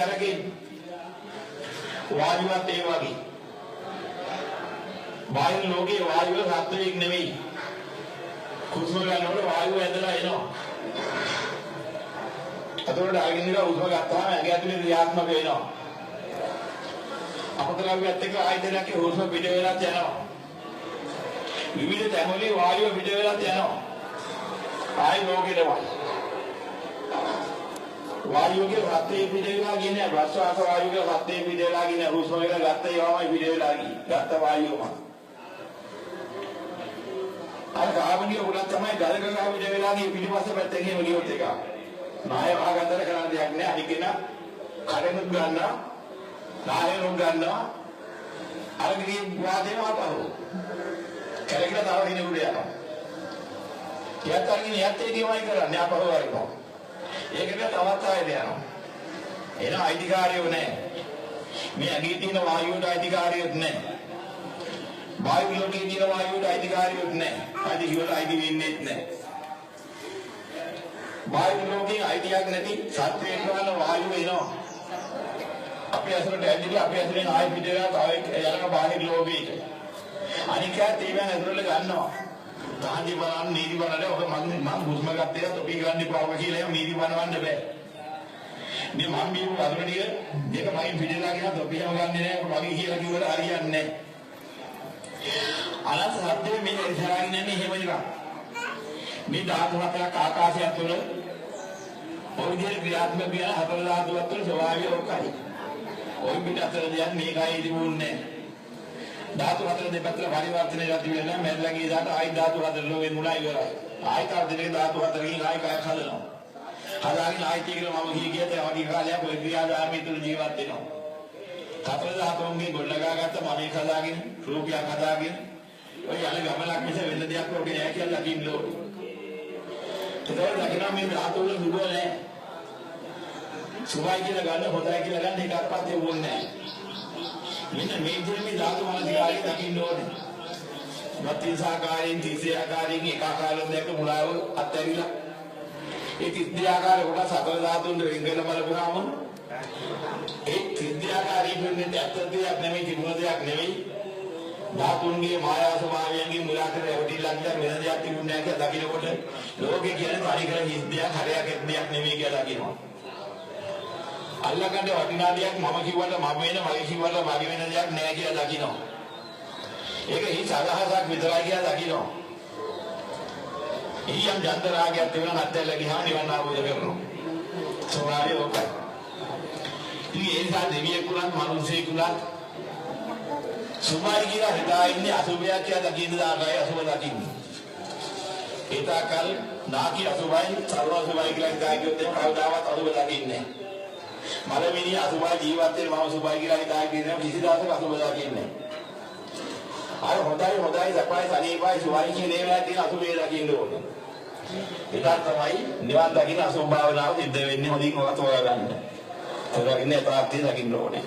කරකේ වායුවත් ඒ වගේ. බාහිර ලෝකයේ වායුව සත්වයක් නෙවෙයි. හුස්ම ගන්නකොට වායුව ඇදලා එනවා. අතොරට අරගෙන ඉඳලා හුස්ම ගත්තාම ඇඟ ඇතුලේ ක්‍රියාත්මක වෙනවා. අපතරාවියත් එක්ක ආයතනයක හුස්ම පිට වෙලා යනවා. විවිධ තැන්වල වායුව පිට වෙලා යනවා. ආයි ලෝකෙටම වායුවේ රත්යේ පිට වෙලා ගියේ ප්‍රශ්වාස වායුවේ රත්යේ පිට වෙලා ගියේ හුස්ම වල ගත්ත ඒවාමයි පිට වෙලා ගියේ. ගත්ත වායුවම. අර කාබනිය උඩ තමයි ගලක ගහ පිට වෙලා ගියේ පිටිපස්ස පැත්තෙන් එහෙම ගියොත් එක. නාය භාගන්තර කරන්න දෙයක් නෑ. අනිකේන කඩෙනුත් ගන්නවා. නායනුත් ගන්නවා. අර ගියේ වාදේම ආපහු. කලකට තව දිනෙකට යනවා. යත් අරගෙන යත් ඒකමයි කරන්නේ ආපහු වරිනවා. ඒකට තවත් ආයෙත් යනවා. එන අයිතිකාරයෝ නැහැ. මේ ඇගේ තියෙන වායුවට අයිතිකාරයොත් නැහැ. වායු ලෝකයේ තියෙන වායුවට අයිතිකාරයොත් නැහැ. අයිති කිව්වට අයිති වෙන්නේත් නැහැ. වායු ලෝකයේ අයිතියක් නැති සත්‍යයෙන් කරන වායුව එනවා. අපි අසලට ඇවිල්ලා අපි අසලෙන් ආයෙ පිට වෙලා තව යන බාහිර ලෝකෙට. අනිකත් ඒවෙන් ඇතුළට ගන්නවා. තාන්දි බලන්න නීති බලන්න ඔක මම හුස්ම ගත්තේ තොපි ගන්න පාව කියලා එහෙම නීති බලවන්න බෑ. මේ මම බීපු වතුර ටික දෙක මයින් පිටලා ගියා තොපියම ගන්නේ නැහැ මගේ කියලා කිව්වට හරියන්නේ නැහැ. අලස් හද්දේ මේ ඉස්සරහින් යන්නේ එහෙම එකක්. මේ ධාතු හතරක් ආකාශය තුළ ඔය විදිහට ක්‍රියාත්මක වෙන හතර ධාතුවක් තුළ ස්වභාවය ඔකයි. ඔය පිටතට යන්නේ මේකයි තිබුණේ. ධාතු හතර දෙපැත්තට පරිවර්තනය වෙලා මැරලා ගිය දාට ආයි ධාතු හතර ලෝකේ මුලයි ඉවරයි. ආයි තව දෙකේ ධාතු හතරකින් ආයි කයක් හදනවා. හදාගෙන ආයි කියලා මම ගියේ වැඩි කාලයක් ඔය ක්‍රියාදාමයේ තුල ජීවත් වෙනවා. හතර ධාතුන්ගේ ගොඩනගාගත්ත මම ඒක හදාගෙන රූපයක් හදාගෙන ඔය යන ගමනක් මිස වෙන දෙයක් ඔගේ නෑ කියලා දකින්න ඕනේ. ඒකවල දකින්න මේ ධාතු වල දුක නෑ. සුභයි කියලා ගන්න හොඳයි කියලා ගන්න එකක්වත් දෙවුන්නේ නෑ. මෙන්න මේ දෙන්නේ ධාතු මානසිකාරය දකින්න ඕනේ. මත්‍යිසාකාරයෙන් තිසයාකාරයෙන් ඒකාකාරයෙන් දැක මුලාව අත්හැරිලා ඒ තිස්යාකාර කොට සතර ධාතුන් දෙංගල බලපුවාම ඒ තිස්යාකාරී වෙන්නේ ඇත්ත දෙයක් නෙමෙයි තිබුණ දෙයක් නෙමෙයි. ධාතුන්ගේ මායා ස්වභාවයන්ගේ මුලාකට ඇවිදලා ගියා වෙන දෙයක් තිබුණේ නැහැ කියලා දකින්නකොට ලෝකේ කියන්නේ පරිකර හිස්දයක් හරයක් දෙයක් නෙමෙයි කියලා දකින්නවා. අල්ලගන්න වටිනා දෙයක් මම කිව්වට මම වෙන මගේ කිව්වට මගේ වෙන දෙයක් නෑ කියලා දකිනවා. ඒක හි සලහසක් විතරයි කියලා දකිනවා. ඊයන් ජන්තරාගයක් තිබුණා නැත්නම් ගියා නිවන් අවබෝධ කරනවා. සෝවාරේ ඔකයි. ඉතින් ඒ නිසා දෙවියෙකුලත් මිනිසෙකුලත් සුභයි කියලා හිතා ඉන්නේ අසුභයක් කියලා දකින්න දාගයි අසුභ දකින්නේ. ඒතකල් නාකි අසුභයි සර්ව අසුභයි කියලා හිතාගියොත් ඒක කවදාවත් අසුභ දකින්නේ නෑ. මලමිනිය අසුභයි ජීවත් වෙන මම සුභයි කියලා හිතාගෙන කිසි දවසක අසුභ දකින්නේ නැහැ. අර හොඳයි සපයි සනීපයි සුවයි කියන ඒවා තියෙන අසුභය දකින්න ඕනේ. ඒක තමයි නිවන් දකින්න අසුභ භාවනාව සිද්ධ වෙන්නේ හොඳින් ඔය තෝරා ගන්න. ඒක ඉන්නේ ප්‍රාප්තිය දකින්න ඕනේ.